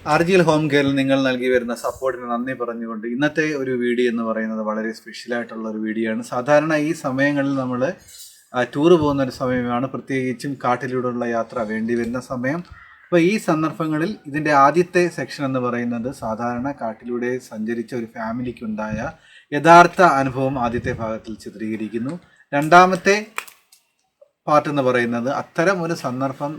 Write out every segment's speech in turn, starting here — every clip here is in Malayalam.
ആർജിഎൽ ഹോം കെയറിൽ നിങ്ങൾ നൽകി വരുന്ന സപ്പോർട്ടിന് നന്ദി പറഞ്ഞുകൊണ്ട് ഇന്നത്തെ ഒരു വീഡിയോ എന്ന് പറയുന്നത് വളരെ സ്പെഷ്യലായിട്ടുള്ള ഒരു വീഡിയോ ആണ്. സാധാരണ ഈ സമയങ്ങളിൽ നമ്മൾ ടൂർ പോകുന്ന ഒരു സമയമാണ്, പ്രത്യേകിച്ചും കാട്ടിലൂടെയുള്ള യാത്ര വേണ്ടി വരുന്ന സമയം. അപ്പോൾ ഈ സന്ദർഭങ്ങളിൽ ഇതിൻ്റെ ആദ്യത്തെ സെക്ഷൻ എന്ന് പറയുന്നത് സാധാരണ കാട്ടിലൂടെ സഞ്ചരിച്ച ഒരു ഫാമിലിക്കുണ്ടായ യഥാർത്ഥ അനുഭവം ആദ്യത്തെ ഭാഗത്തിൽ ചിത്രീകരിക്കുന്നു. രണ്ടാമത്തെ പാർട്ട് എന്ന് പറയുന്നത് അത്തരം ഒരു സന്ദർഭം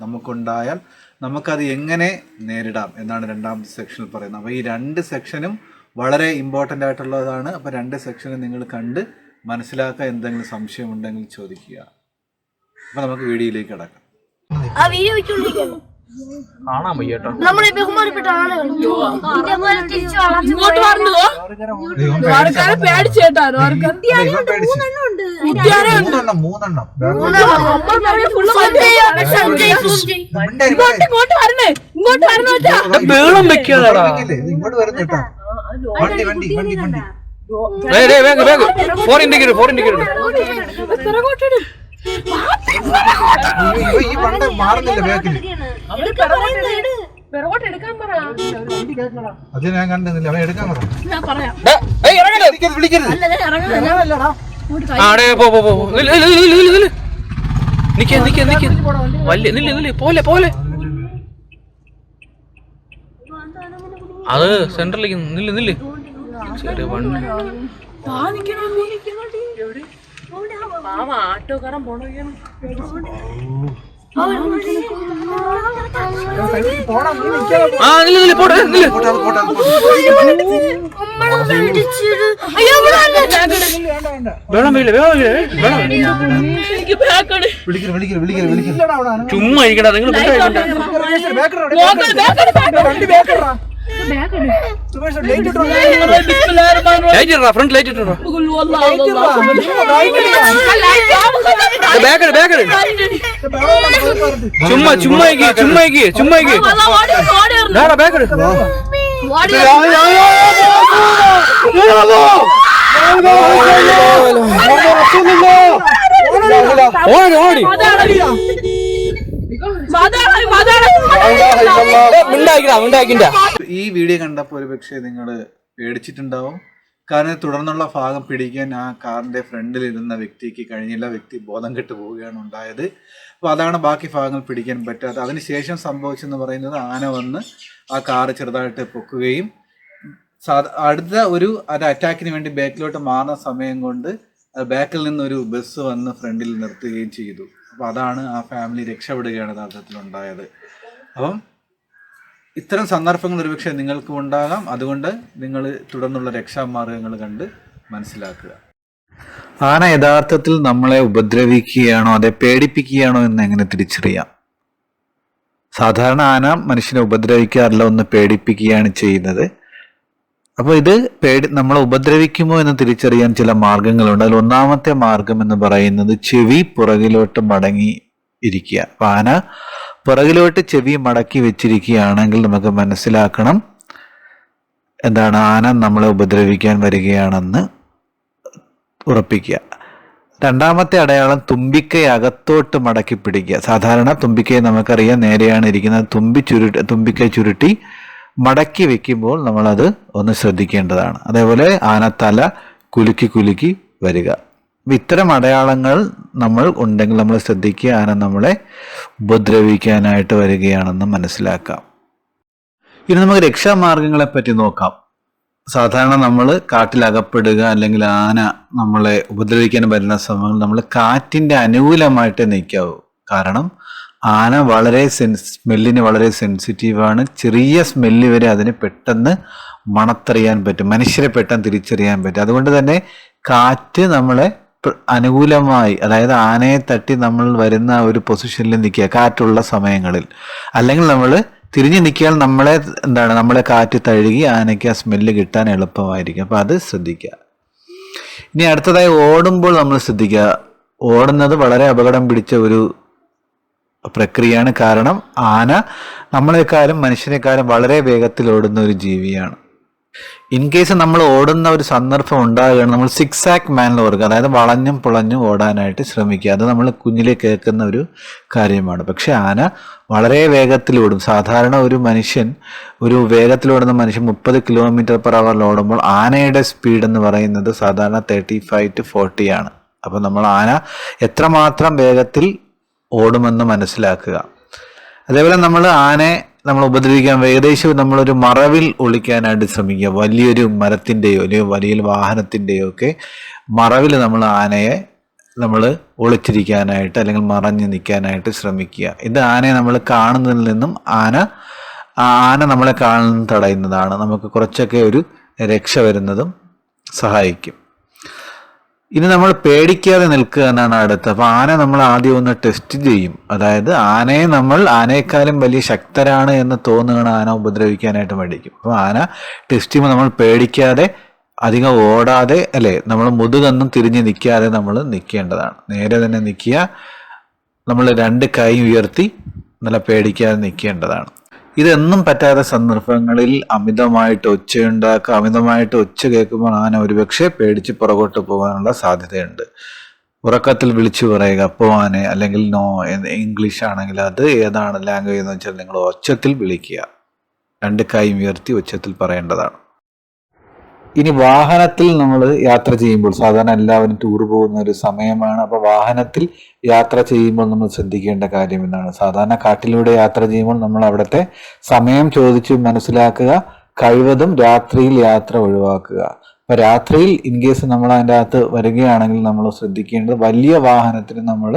നമുക്കുണ്ടായാൽ നമുക്കത് എങ്ങനെ നേരിടാം എന്നാണ് രണ്ടാമത്തെ സെക്ഷനിൽ പറയുന്നത്. അപ്പോൾ ഈ രണ്ട് സെക്ഷനും വളരെ ഇമ്പോർട്ടൻ്റ് ആയിട്ടുള്ളതാണ്. അപ്പോൾ രണ്ട് സെക്ഷനും നിങ്ങൾ കണ്ട് മനസ്സിലാക്കുക. എന്തെങ്കിലും സംശയമുണ്ടെങ്കിൽ ചോദിക്കുക. അപ്പോൾ നമുക്ക് വീഡിയോയിലേക്ക് കിടക്കാം. കാണാൻ വയ്യട്ടോ. നമ്മളെ ബഹുമാനപ്പെട്ട ആളുകൾ ഇങ്ങോട്ട് വരണോ? പേടിച്ചേട്ടാണ് ഇങ്ങോട്ട് വരണേ, ഇങ്ങോട്ട് വരണോ? വേളം വെക്കാടാ. ഫോർ ഇൻഡിക്കേറ്റർ ഈ പണ്ട് മാറുന്നില്ല ബാക്കിൽ. അത് ഞാൻ കണ്ടില്ല. അവൻ എടുക്കാൻ വിളിക്കരുത്. പോലെ അത് സെന്ററിലേക്ക് നില്ല് ചെറിയ വണ്ടി ആട്ടോക്കാരൻ പോണ ചുമ്മാ ഇരിക്കടാ നിങ്ങൾ. ഫ്രണ്ട് ലൈറ്റ് ഇട്ടോ. ഈ വീഡിയോ കണ്ടപ്പോൾ ഒരുപക്ഷെ നിങ്ങൾ പേടിച്ചിട്ടുണ്ടാവും. കാരണം തുടർന്നുള്ള ഭാഗം പിടിക്കാൻ ആ കാറിന്റെ ഫ്രണ്ടിൽ ഇരുന്ന വ്യക്തിക്ക് കഴിഞ്ഞില്ല. വ്യക്തി ബോധം കെട്ട് പോവുകയാണ് ഉണ്ടായത്. അപ്പോൾ അതാണ് ബാക്കി ഭാഗങ്ങൾ പിടിക്കാൻ പറ്റാത്തത്. അതിനുശേഷം സംഭവിച്ചെന്ന് പറയുന്നത് ആന വന്ന് ആ കാറ് ചെറുതായിട്ട് പൊക്കുകയും അടുത്ത ഒരു അറ്റാക്കിന് വേണ്ടി ബാക്കിലോട്ട് മാറുന്ന സമയം കൊണ്ട് ബാക്കിൽ നിന്നൊരു ബസ് വന്ന് ഫ്രണ്ടിൽ നിർത്തുകയും ചെയ്തു. അപ്പോൾ അതാണ് ആ ഫാമിലി രക്ഷപ്പെടുകയാണ് യഥാർത്ഥത്തിലുണ്ടായത്. അപ്പം ഇത്തരം സന്ദർഭങ്ങൾ ഒരുപക്ഷെ നിങ്ങൾക്കും ഉണ്ടാകാം. അതുകൊണ്ട് നിങ്ങൾ തുടർന്നുള്ള രക്ഷാമാർഗങ്ങൾ കണ്ട് മനസ്സിലാക്കുക. ആന യഥാർത്ഥത്തിൽ നമ്മളെ ഉപദ്രവിക്കുകയാണോ അതെ പേടിപ്പിക്കുകയാണോ എന്ന് എങ്ങനെ തിരിച്ചറിയാം? സാധാരണ ആന മനുഷ്യനെ ഉപദ്രവിക്കാറില്ല, ഒന്ന് പേടിപ്പിക്കുകയാണ് ചെയ്യുന്നത്. അപ്പോൾ ഇത് നമ്മളെ ഉപദ്രവിക്കുമോ എന്ന് തിരിച്ചറിയാൻ ചില മാർഗങ്ങളുണ്ട്. അതിൽ ഒന്നാമത്തെ മാർഗം എന്ന് പറയുന്നത് ചെവി പുറകിലോട്ട് മടങ്ങി ഇരിക്കുക. അപ്പോൾ ആന പുറകിലോട്ട് ചെവി മടക്കി വെച്ചിരിക്കുകയാണെങ്കിൽ നമുക്ക് മനസ്സിലാക്കണം എന്താണ് ആന നമ്മളെ ഉപദ്രവിക്കാൻ വരികയാണെന്ന് ഉറപ്പിക്കുക. രണ്ടാമത്തെ അടയാളം തുമ്പിക്കൈ അകത്തോട്ട് മടക്കി പിടിക്കുക. സാധാരണ തുമ്പിക്കൈ നമുക്കറിയാം നേരെയാണ് ഇരിക്കുന്നത്. തുമ്പിക്കൈ ചുരുട്ടി മടക്കി വെക്കുമ്പോൾ നമ്മളത് ഒന്ന് ശ്രദ്ധിക്കേണ്ടതാണ്. അതേപോലെ ആന തല കുലുക്കി വരിക. ഇത്തരം അടയാളങ്ങൾ നമ്മൾ ഉണ്ടെങ്കിൽ നമ്മൾ ശ്രദ്ധിക്കുക, ആന നമ്മളെ ഉപദ്രവിക്കാനായിട്ട് വരികയാണെന്ന് മനസ്സിലാക്കാം. ഇനി നമുക്ക് രക്ഷാമാർഗങ്ങളെ പറ്റി നോക്കാം. സാധാരണ നമ്മൾ കാട്ടിലകപ്പെടുക അല്ലെങ്കിൽ ആന നമ്മളെ ഉപദ്രവിക്കാൻ വരുന്ന സമയങ്ങളിൽ നമ്മൾ കാറ്റിൻ്റെ അനുകൂലമായിട്ട് നിൽക്കാവൂ. കാരണം ആന സ്മെല്ലിന് വളരെ സെൻസിറ്റീവാണ്. ചെറിയ സ്മെല്ല് വരെ അതിന് പെട്ടെന്ന് മണത്തറിയാൻ പറ്റും, മനുഷ്യരെ പെട്ടെന്ന് തിരിച്ചറിയാൻ പറ്റും. അതുകൊണ്ട് തന്നെ കാറ്റ് നമ്മളെ അനുകൂലമായി, അതായത് ആനയെ തട്ടി നമ്മൾ വരുന്ന ഒരു പൊസിഷനിൽ നിൽക്കുക കാറ്റുള്ള സമയങ്ങളിൽ. അല്ലെങ്കിൽ നമ്മൾ തിരിഞ്ഞു നിൽക്കിയാൽ നമ്മളെ കാറ്റ് തഴുകി ആനയ്ക്ക് ആ സ്മെല്ല് കിട്ടാൻ എളുപ്പമായിരിക്കും. അപ്പോൾ അത് ശ്രദ്ധിക്കുക. ഇനി അടുത്തതായി ഓടുമ്പോൾ നമ്മൾ ശ്രദ്ധിക്കുക. ഓടുന്നത് വളരെ അപകടം പിടിച്ച ഒരു പ്രക്രിയയാണ്. കാരണം ആന നമ്മളെക്കാളും മനുഷ്യരെക്കാളും വളരെ വേഗത്തിൽ ഓടുന്ന ഒരു ജീവിയാണ്. ഇൻ കേസ് നമ്മൾ ഓടുന്ന ഒരു സന്ദർഭം ഉണ്ടാകുകയാണ്, നമ്മൾ സിക്സ് ആക്ക് മാനിൽ ഓടുക, അതായത് വളഞ്ഞും പുളഞ്ഞും ഓടാനായിട്ട് ശ്രമിക്കുക. അത് നമ്മൾ കുഞ്ഞിലെ കേൾക്കുന്ന ഒരു കാര്യമാണ്. പക്ഷെ ആന വളരെ വേഗത്തിൽ ഓടും. സാധാരണ ഒരു വേഗത്തിലോടുന്ന മനുഷ്യൻ 30 km/h ഓടുമ്പോൾ ആനയുടെ സ്പീഡ് എന്ന് പറയുന്നത് സാധാരണ 35 to 40 ആണ്. അപ്പോൾ നമ്മൾ ആന എത്രമാത്രം വേഗത്തിൽ ഓടുമെന്ന് മനസ്സിലാക്കുക. അതേപോലെ നമ്മൾ ഉപദ്രവിക്കാൻ ഏകദേശം നമ്മളൊരു മറവിൽ ഒളിക്കാനായിട്ട് ശ്രമിക്കുക. വലിയൊരു മരത്തിൻ്റെയോ അല്ലെങ്കിൽ വലിയ വാഹനത്തിൻ്റെയോ ഒക്കെ മറവിൽ ആനയെ ഒളിച്ചിരിക്കാനായിട്ട് അല്ലെങ്കിൽ മറഞ്ഞു നിൽക്കാനായിട്ട് ശ്രമിക്കുക. ഇത് ആനയെ നമ്മൾ കാണുന്നതിൽ നിന്നും ആന നമ്മളെ കാണുന്നത് തടയുന്നതാണ്. നമുക്ക് കുറച്ചൊക്കെ ഒരു രക്ഷ വരുന്നതും സഹായിക്കും. ഇനി നമ്മൾ പേടിക്കാതെ നിൽക്കുക എന്നാണ് അടുത്ത്. അപ്പോൾ ആന നമ്മൾ ആദ്യം ഒന്ന് ടെസ്റ്റ് ചെയ്യും. അതായത് ആനയെക്കാളും വലിയ ശക്തരാണ് എന്ന് തോന്നുകയാണ് ആന ഉപദ്രവിക്കാനായിട്ട് മടിക്കും. അപ്പോൾ ആന ടെസ്റ്റ് ചെയ്യുമ്പോൾ നമ്മൾ പേടിക്കാതെ അധികം ഓടാതെ അല്ലേ, നമ്മൾ മുതുകൊന്നും തിരിഞ്ഞ് നിൽക്കാതെ നമ്മൾ നിൽക്കേണ്ടതാണ്. നേരെ തന്നെ നിൽക്കുക. നമ്മൾ 2 കൈ ഉയർത്തി നല്ല പേടിക്കാതെ നിൽക്കേണ്ടതാണ്. ഇതൊന്നും പറ്റാത്ത സന്ദർഭങ്ങളിൽ അമിതമായിട്ട് ഒച്ച കേൾക്കുമ്പോൾ ആന ഒരുപക്ഷെ പേടിച്ച് പുറകോട്ട് പോകാനുള്ള സാധ്യതയുണ്ട്. ഉറക്കത്തിൽ വിളിച്ചു പറയുക പോവാനെ, അല്ലെങ്കിൽ നോ, ഇംഗ്ലീഷ് ആണെങ്കിൽ അത് ഏതാണ് ലാംഗ്വേജ് എന്ന് വെച്ചാൽ നിങ്ങൾ ഒച്ചത്തിൽ വിളിക്കുക. 2 കൈ ഉയർത്തി ഒച്ചത്തിൽ പറയേണ്ടതാണ്. ഇനി വാഹനത്തിൽ നമ്മൾ യാത്ര ചെയ്യുമ്പോൾ, സാധാരണ എല്ലാവരും ടൂർ പോകുന്ന ഒരു സമയമാണ്. അപ്പോൾ വാഹനത്തിൽ യാത്ര ചെയ്യുമ്പോൾ നമ്മൾ ശ്രദ്ധിക്കേണ്ട കാര്യം എന്താണ്? സാധാരണ കാട്ടിലൂടെ യാത്ര ചെയ്യുമ്പോൾ നമ്മൾ അവിടുത്തെ സമയം ചോദിച്ച് മനസ്സിലാക്കുക. കഴിവതും രാത്രിയിൽ യാത്ര ഒഴിവാക്കുക. അപ്പൊ രാത്രിയിൽ ഇൻ കേസ് നമ്മൾ അതിൻ്റെ അകത്ത് വരികയാണെങ്കിൽ നമ്മൾ ശ്രദ്ധിക്കേണ്ടത് വലിയ വാഹനത്തിന് നമ്മൾ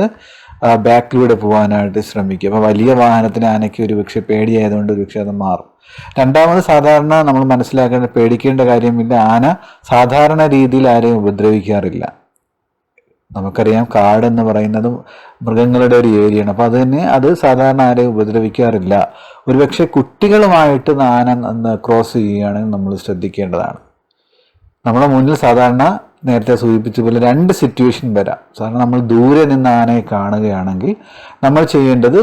ബാക്കിലൂടെ പോകാനായിട്ട് ശ്രമിക്കുക. അപ്പൊ വലിയ വാഹനത്തിന് ആനയ്ക്ക് ഒരുപക്ഷെ പേടിയായതുകൊണ്ട് ഒരുപക്ഷെ അത് മാറും. രണ്ടാമത്, സാധാരണ നമ്മൾ മനസ്സിലാക്കേണ്ട പേടിക്കേണ്ട കാര്യമില്ല. ആന സാധാരണ രീതിയിൽ ആരെയും ഉപദ്രവിക്കാറില്ല. നമുക്കറിയാം കാട് എന്ന് പറയുന്നത് മൃഗങ്ങളുടെ ഒരു ഏരിയയാണ്. അപ്പൊ അത് സാധാരണ ആരെയും ഉപദ്രവിക്കാറില്ല. ഒരുപക്ഷെ കുട്ടികളുമായിട്ട് ആന ക്രോസ് ചെയ്യുകയാണെങ്കിൽ നമ്മൾ ശ്രദ്ധിക്കേണ്ടതാണ്. നമ്മുടെ മുന്നിൽ സാധാരണ നേരത്തെ സൂചിപ്പിച്ച പോലെ 2 സിറ്റുവേഷൻ വരാം. സാധാരണ നമ്മൾ ദൂരെ നിന്ന് ആനയെ കാണുകയാണെങ്കിൽ നമ്മൾ ചെയ്യേണ്ടത്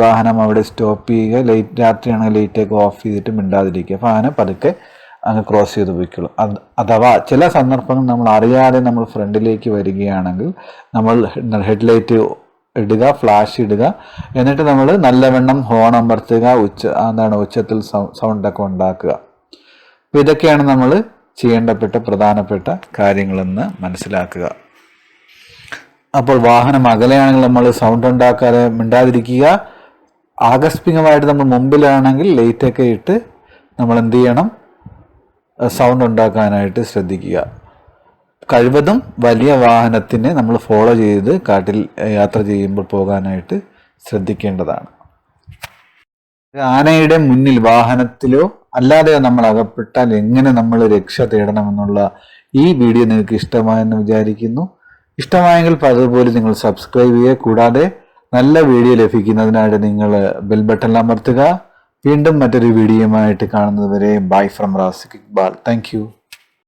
വാഹനം അവിടെ സ്റ്റോപ്പ് ചെയ്യുക. രാത്രിയാണെങ്കിൽ ലൈറ്റൊക്കെ ഓഫ് ചെയ്തിട്ട് മിണ്ടാതിരിക്കുക. അപ്പോൾ ആന പതുക്കെ അങ്ങ് ക്രോസ് ചെയ്ത് പോയിക്കോളും. അഥവാ ചില സന്ദർഭങ്ങൾ നമ്മൾ അറിയാതെ നമ്മൾ ഫ്രണ്ടിലേക്ക് വരികയാണെങ്കിൽ നമ്മൾ ഹെഡ്ലൈറ്റ് ഇടുക, ഫ്ലാഷ് ഇടുക. എന്നിട്ട് നമ്മൾ നല്ലവണ്ണം ഹോൺ അമർത്തുക, ഉച്ചത്തിൽ സൗണ്ടൊക്കെ ഉണ്ടാക്കുക. അപ്പോൾ ഇതൊക്കെയാണ് നമ്മൾ ചെയ്യേണ്ടപ്പെട്ട പ്രധാനപ്പെട്ട കാര്യങ്ങളെന്ന് മനസ്സിലാക്കുക. അപ്പോൾ വാഹനം അകലെയാണെങ്കിൽ നമ്മൾ സൗണ്ട് ഉണ്ടാക്കാതെ മിണ്ടാതിരിക്കുക. ആകസ്മികമായിട്ട് നമ്മൾ മുമ്പിലാണെങ്കിൽ ലൈറ്റൊക്കെ ഇട്ട് നമ്മൾ എന്ത് ചെയ്യണം? സൗണ്ട് ഉണ്ടാക്കാനായിട്ട് ശ്രദ്ധിക്കുക. കഴിവതും വലിയ വാഹനത്തിനെ നമ്മൾ ഫോളോ ചെയ്ത് കാട്ടിൽ യാത്ര ചെയ്യുമ്പോൾ പോകാനായിട്ട് ശ്രദ്ധിക്കേണ്ടതാണ്. ആനയുടെ മുന്നിൽ വാഹനത്തിലോ അല്ലാതെയോ നമ്മൾ അകപ്പെട്ടാൽ എങ്ങനെ നമ്മൾ രക്ഷ തേടണമെന്നുള്ള ഈ വീഡിയോ നിങ്ങൾക്ക് ഇഷ്ടമായെന്ന് വിചാരിക്കുന്നു. ഇഷ്ടമായെങ്കിൽ അതുപോലെ നിങ്ങൾ സബ്സ്ക്രൈബ് ചെയ്യുക. കൂടാതെ നല്ല വീഡിയോ ലഭിക്കുന്നതിനായിട്ട് നിങ്ങൾ ബെൽ ബട്ടൺ അമർത്തുക. വീണ്ടും മറ്റൊരു വീഡിയോയുമായിട്ട് കാണുന്നത് വരെ bye from Rasik Iqbal. Thank you.